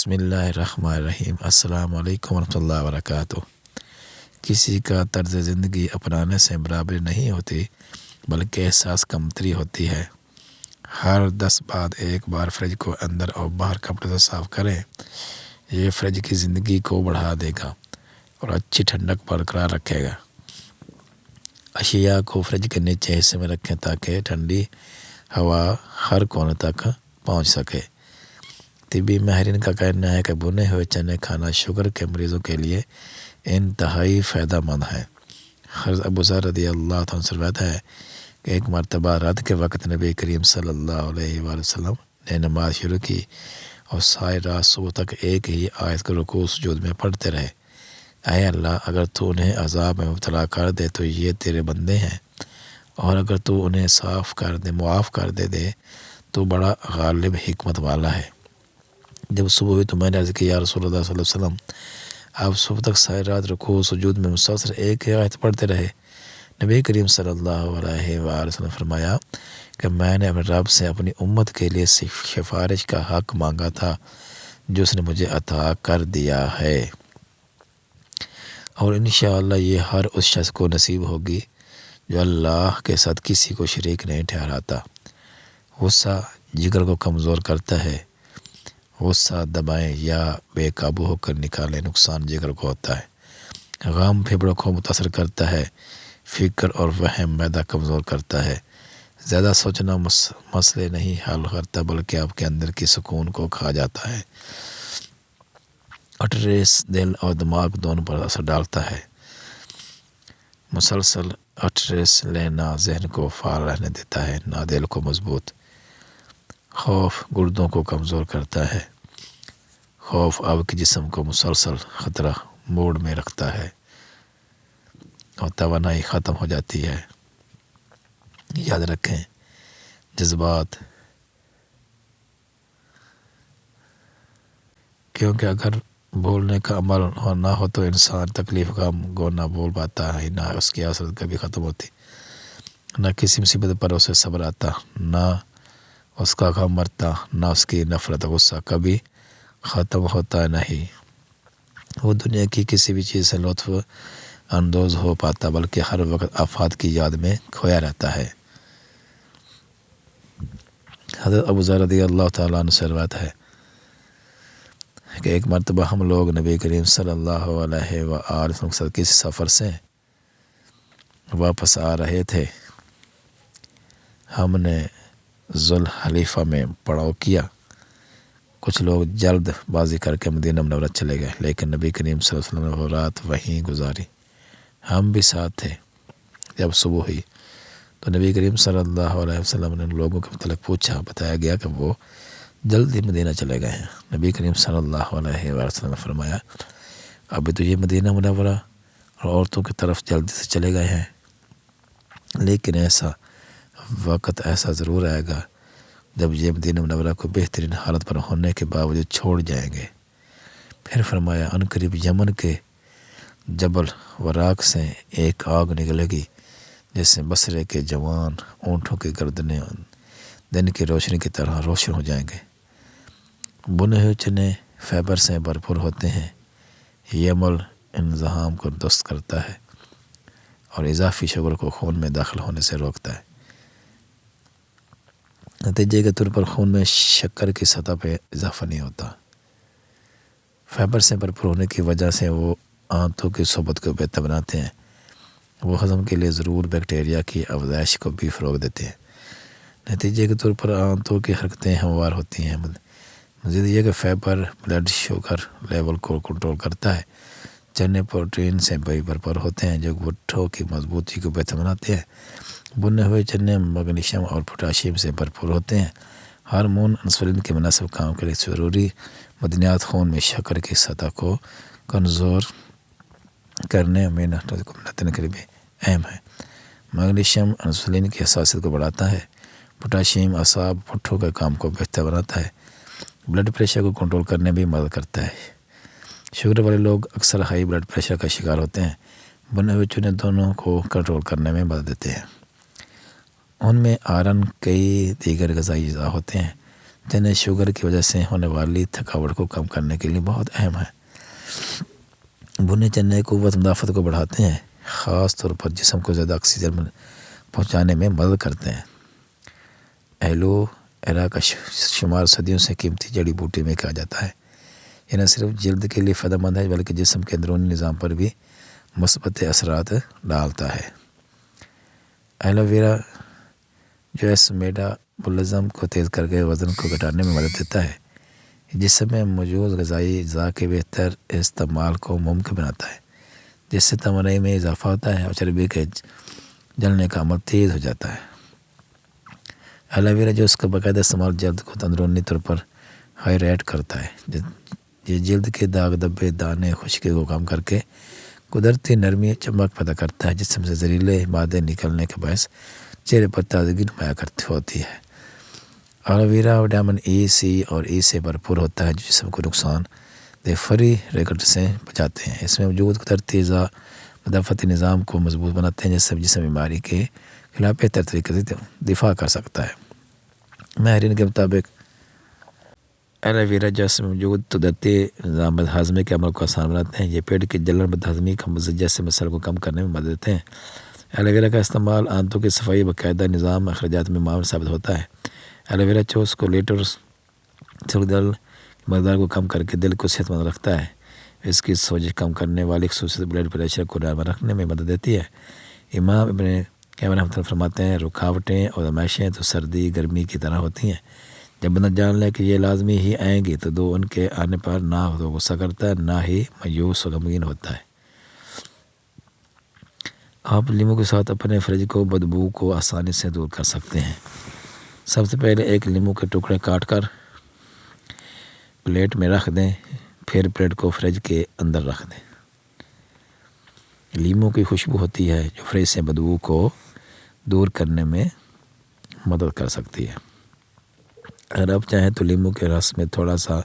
بسم اللہ الرحمن الرحیم۔ السلام علیکم ورحمۃ اللہ وبرکاتہ۔ کسی کا طرز زندگی اپنانے سے برابری نہیں ہوتی بلکہ احساس کمتری ہوتی ہے۔ ہر 10 بعد ایک بار فریج کو اندر اور باہر کپڑے سے صاف کریں، یہ فریج کی زندگی کو بڑھا دے گا اور اچھی ٹھنڈک برقرار رکھے گا۔ اشیاء کو فریج کے نیچے حصے میں رکھیں تاکہ ٹھنڈی ہوا ہر کونے تک پہنچ سکے۔ طبی ماہرین کا کہنا ہے کہ بھنے ہوئے چنے کھانا شوگر کے مریضوں کے لیے انتہائی فائدہ مند ہے۔ حضرت ابو ذر رضی اللہ عنہ سے روایت ہے کہ ایک مرتبہ رات کے وقت نبی کریم صلی اللہ علیہ وآلہ وسلم نے نماز شروع کی اور ساری رات صبح تک ایک ہی آیت کو رکوع سجود میں پڑھتے رہے۔ اے اللہ، اگر تو انہیں عذاب میں مبتلا کر دے تو یہ تیرے بندے ہیں، اور اگر تو انہیں معاف کر دے تو بڑا غالب حکمت والا ہے۔ جب صبح ہوئی تو میں نے عرض کی، یا رسول اللہ صلی اللہ علیہ وسلم، آپ صبح تک ساری رات رکوع سجود میں مسلسل ایک ہی آیت پڑھتے رہے۔ نبی کریم صلی اللہ علیہ وآلہ وسلم نے فرمایا کہ میں نے اپنے رب سے اپنی امت کے لیے سفارش کا حق مانگا تھا جو اس نے مجھے عطا کر دیا ہے، اور انشاءاللہ یہ ہر اس شخص کو نصیب ہوگی جو اللہ کے ساتھ کسی کو شریک نہیں ٹھہراتا۔ غصہ جگر کو کمزور کرتا ہے۔ غصہ دبائیں یا بے قابو ہو کر نکالیں، نقصان جگر کو ہوتا ہے۔ غم پھیپھڑوں کو متاثر کرتا ہے۔ فکر اور وہم معدہ کمزور کرتا ہے۔ زیادہ سوچنا مسئلے نہیں حل کرتا بلکہ آپ کے اندر کی سکون کو کھا جاتا ہے۔ اسٹریس دل اور دماغ دونوں پر اثر ڈالتا ہے۔ مسلسل اسٹریس لینا ذہن کو فعال رہنے دیتا ہے، نہ دل کو مضبوط۔ خوف گردوں کو کمزور کرتا ہے۔ خوف آپ کے جسم کو مسلسل خطرہ موڈ میں رکھتا ہے اور توانائی ختم ہو جاتی ہے۔ یاد رکھیں، جذبات، کیونکہ اگر بولنے کا عمل نہ ہو تو انسان تکلیف کا گو نہ بول پاتا ہے، نہ اس کی حسرت کبھی ختم ہوتی، نہ کسی مصیبت پر اسے صبر آتا، نہ اس کا غم مرتا، نہ اس کی نفرت غصہ کبھی ختم ہوتا نہیں۔ وہ دنیا کی کسی بھی چیز سے لطف اندوز ہو پاتا بلکہ ہر وقت آفات کی یاد میں کھویا رہتا ہے۔ حضرت ابو ذر رضی اللہ تعالیٰ عنہ سے روایت ہے کہ ایک مرتبہ ہم لوگ نبی کریم صلی اللہ علیہ وآلہ وسلم کے ساتھ کسی سفر سے واپس آ رہے تھے۔ ہم نے ذوالحلیفہ میں پڑاؤ کیا۔ کچھ لوگ جلد بازی کر کے مدینہ منورہ چلے گئے، لیکن نبی کریم صلی اللہ علیہ وسلم نے وہ رات وہیں گزاری۔ ہم بھی ساتھ تھے۔ جب صبح ہوئی تو نبی کریم صلی اللہ علیہ وسلم نے لوگوں کے متعلق پوچھا، بتایا گیا کہ وہ جلدی مدینہ چلے گئے ہیں۔ نبی کریم صلی اللہ علیہ وسلم نے فرمایا، ابھی تو یہ مدینہ منورہ اور عورتوں کی طرف جلدی سے چلے گئے ہیں، لیکن ایسا ضرور آئے گا جب یہ مدینہ منورہ کو بہترین حالت پر ہونے کے باوجود چھوڑ جائیں گے۔ پھر فرمایا، عنقریب یمن کے جبل وراق سے ایک آگ نکلے گی جس سے بصرے کے جوان اونٹوں کی گردنیں دن کی روشنی کی طرح روشن ہو جائیں گے۔ بنے ہوئے چنے فائبر سے بھرپور ہوتے ہیں۔ یہ عمل انضمام کو درست کرتا ہے اور اضافی شوگر کو خون میں داخل ہونے سے روکتا ہے۔ نتیجے کے طور پر خون میں شکر کی سطح پہ اضافہ نہیں ہوتا۔ فائبر سے بھرپور ہونے کی وجہ سے وہ آنتوں کی صحبت کو بہتر بناتے ہیں۔ وہ ہضم کے لیے ضرور بیکٹیریا کی افزائش کو بھی فروغ دیتے ہیں۔ نتیجے کے طور پر آنتوں کی حرکتیں ہموار ہوتی ہیں۔ مزید یہ کہ فائبر بلڈ شوگر لیول کو کنٹرول کرتا ہے۔ چنے پروٹین سے بھرپور ہوتے ہیں جو گٹھوں کی مضبوطی کو بہتر بناتے ہیں۔ بنے ہوئے چنے میگنیشیم اور پوٹاشیم سے بھرپور ہوتے ہیں۔ ہارمون انسولین کے مناسب کام کے لیے ضروری معدنیات خون میں شکر کی سطح کو کنٹرول کرنے میں اہم ہے۔ میگنیشیم انسولین کی حساسیت کو بڑھاتا ہے۔ پوٹاشیم اعصاب پٹھوں کے کام کو بہتر بناتا ہے۔ بلڈ پریشر کو کنٹرول کرنے میں مدد کرتا ہے۔ شوگر والے لوگ اکثر ہائی بلڈ پریشر کا شکار ہوتے ہیں۔ بنے ہوئے چنے دونوں کو کنٹرول کرنے میں مدد دیتے ہیں۔ ان میں آئرن کئی دیگر غذائی اجزاء ہوتے ہیں چنے شوگر کی وجہ سے ہونے والی تھکاوٹ کو کم کرنے کے لیے بہت اہم ہے۔ بھنے چنے قوت مدافعت کو بڑھاتے ہیں، خاص طور پر جسم کو زیادہ آکسیجن پہنچانے میں مدد کرتے ہیں۔ ایلو ایرا کا شمار صدیوں سے قیمتی جڑی بوٹی میں کیا جاتا ہے۔ یہ نہ صرف جلد کے لیے فائدہ مند ہے بلکہ جسم کے اندرونی نظام پر بھی مثبت اثرات ڈالتا ہے۔ ایلو ویرا جو ہے میٹابولزم کو تیز کر کے وزن کو گھٹانے میں مدد دیتا ہے۔ جسم میں موجود غذائی اجزاء کے بہتر استعمال کو ممکن بناتا ہے، جس سے توانائی میں اضافہ ہوتا ہے اور چربی کے جلنے کا عمل تیز ہو جاتا ہے۔ ایلو ویرا جو اس کا باقاعدہ استعمال جلد کو اندرونی طور پر ہائیڈریٹ کرتا ہے۔ یہ جلد کے داغ دھبے دانے خشکی کو کم کر کے قدرتی نرمی چمک پیدا کرتا ہے، جسم سے زہریلے مادے نکلنے کے باعث چہرے پر تازگی نمایاں ہوتی ہے۔ ایلو ویرا وٹامن ای، سی اور ای سے بھرپور ہوتا ہے جو جسم کو نقصان دہ فری ریڈیکلز سے بچاتے ہیں۔ اس میں موجود قدرتی اجزاء مدافعتی نظام کو مضبوط بناتے ہیں، جس سے جسم بیماری کے خلاف بہتر طریقے سے دفاع کر سکتا ہے۔ ماہرین کے مطابق ایلو ویرا جس میں موجود قدرتی نظام ہاضمے کے عمل کو آسان بناتے ہیں۔ یہ پیٹ کی جلن، بد ہضمی، قبض جیسے مسائل کو کم کرنے میں مدد دیتے ہیں۔ ایلو ویرا کا استعمال آنتوں کی صفائی، باقاعدہ نظام اخراجات میں معاون ثابت ہوتا ہے۔ ایلو ویرا چوس کو لیٹر دل کی مقدار کو کم کر کے دل کو صحت مند رکھتا ہے۔ اس کی سوزش کم کرنے والی خصوصیت بلڈ پریشر کو نارمل رکھنے میں مدد دیتی ہے۔ امام ابن قیم رحمۃ اللہ فرماتے ہیں، رکاوٹیں اور آزمائشیں تو سردی گرمی کی طرح ہوتی ہیں۔ جب بندہ جان لے کہ یہ لازمی ہی آئیں گی تو ان کے آنے پر نہ تو غصہ کرتا ہے، نہ ہی مایوس و غمگین ہوتا ہے۔ آپ لیمو کے ساتھ اپنے فریج کو بدبو کو آسانی سے دور کر سکتے ہیں۔ سب سے پہلے ایک لیمو کے ٹکڑے کاٹ کر پلیٹ میں رکھ دیں، پھر پلیٹ کو فریج کے اندر رکھ دیں۔ لیمو کی خوشبو ہوتی ہے جو فریج سے بدبو کو دور کرنے میں مدد کر سکتی ہے۔ اگر آپ چاہیں تو لیمو کے رس میں تھوڑا سا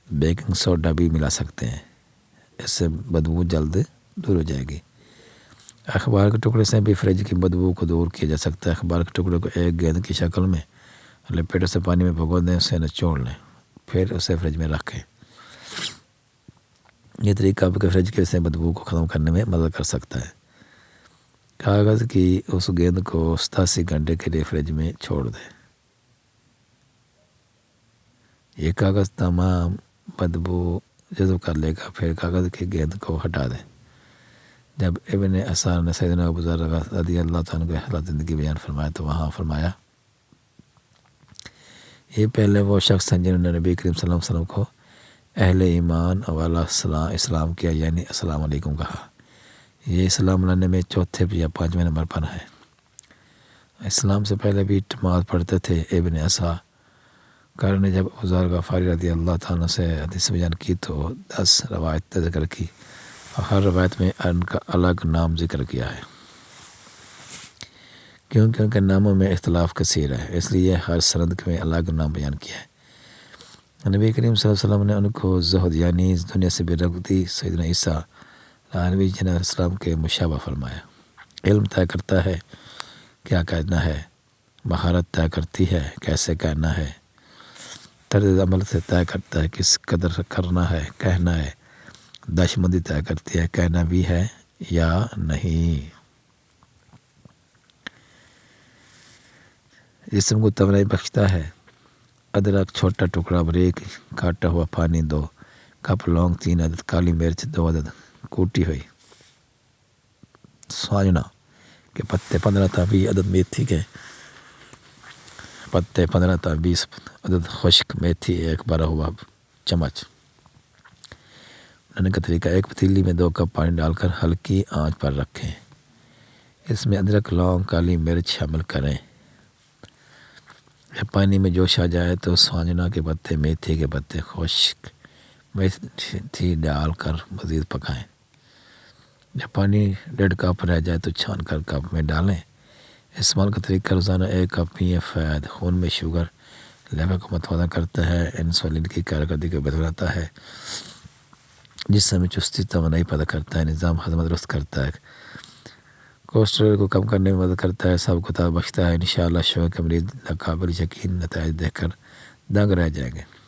بیکنگ سوڈا بھی ملا سکتے ہیں، اس سے بدبو جلد دور ہو جائے گی۔ اخبار کے ٹکڑے سے بھی فریج کی بدبو کو دور کیا جا سکتا ہے۔ اخبار کے ٹکڑے کو ایک گیند کی شکل میں لپیٹ اسے پانی میں بھگو دیں، اسے نچوڑ لیں، پھر اسے فریج میں رکھیں۔ یہ طریقہ آپ کے فریج کے بدبو کو ختم کرنے میں مدد کر سکتا ہے۔ کاغذ کی اس گیند کو 87 گھنٹے کے لیے فریج میں چھوڑ دیں۔ یہ کاغذ تمام بدبو جذب کر لے گا، پھر کاغذ کی گیند کو ہٹا دیں۔ جب ابن اثار نے سیدنا ابو ذر رضی اللہ تعالیٰ عنہ کے حالات زندگی بیان فرمایا تو وہاں فرمایا، یہ پہلے وہ شخص ہیں جنہوں نے نبی کریم صلی اللہ علیہ وسلم کو اہل ایمان والا اسلام کیا، یعنی السلام علیکم کہا۔ یہ اسلام لانے میں چوتھے یا 5ویں نمبر پر ہے۔ اسلام سے پہلے بھی نماز پڑھتے تھے۔ ابن اثار نے جب ابو ذر غفاری رضی اللہ تعالیٰ سے حدیث بیان کی تو 10 روایت ذکر کی اور ہر روایت میں ان کا الگ نام ذکر کیا ہے، کیونکہ ان کے ناموں میں اختلاف کثیر ہے، اس لیے ہر سند میں الگ نام بیان کیا ہے۔ نبی کریم صلی اللہ علیہ وسلم نے ان کو زہد یعنی اس دنیا سے بے رغبتی سیدنا عیسیٰ علیہ السلام کے مشابہ فرمایا۔ علم طے کرتا ہے کیا کہنا ہے، مہارت طے کرتی ہے کیسے کہنا ہے، طرز عمل سے طے کرتا ہے کس قدر کرنا ہے کہنا ہے، دشمندی طے کرتی ہے کہنا بھی ہے یا نہیں۔ جسم کو توانائی بخشتا ہے۔ ادرک چھوٹا ٹکڑا باریک کاٹا ہوا پانی 2 کپ، لونگ 3 عدد، کالی مرچ 2 عدد کوٹی ہوئی، سوانجنا کے پتے 15 تا 20 عدد، میتھی کے پتے 15 تا 20 عدد، خشک میتھی 1 بھرا ہوا چمچ۔ بنانے کا طریقہ، ایک پتیلی میں 2 کپ پانی ڈال کر ہلکی آنچ پر رکھیں، اس میں ادرک، لونگ، کالی مرچ شامل کریں۔ جب پانی میں جوش آ جائے تو سوانجنا کے پتے، میتھی کے پتے، خشک میتھی ڈال کر مزید پکائیں۔ جب پانی 1.5 کپ رہ جائے تو چھان کر کپ میں ڈالیں۔ استعمال کا طریقہ، روزانہ 1 کپ پئیں۔ فوائد، خون میں شوگر لیول کو متوازن کرتا ہے، انسولین کی کارکردگی کو بہتر بناتا ہے، جسم میں چستی توانائی پیدا کرتا ہے، نظام ہضم درست کرتا ہے، کولیسٹرول کو کم کرنے میں مدد کرتا ہے، سب کو بخشتا ہے۔ انشاءاللہ شوگر کے مریض قابل یقین نتائج دیکھ کر دنگ رہ جائیں گے۔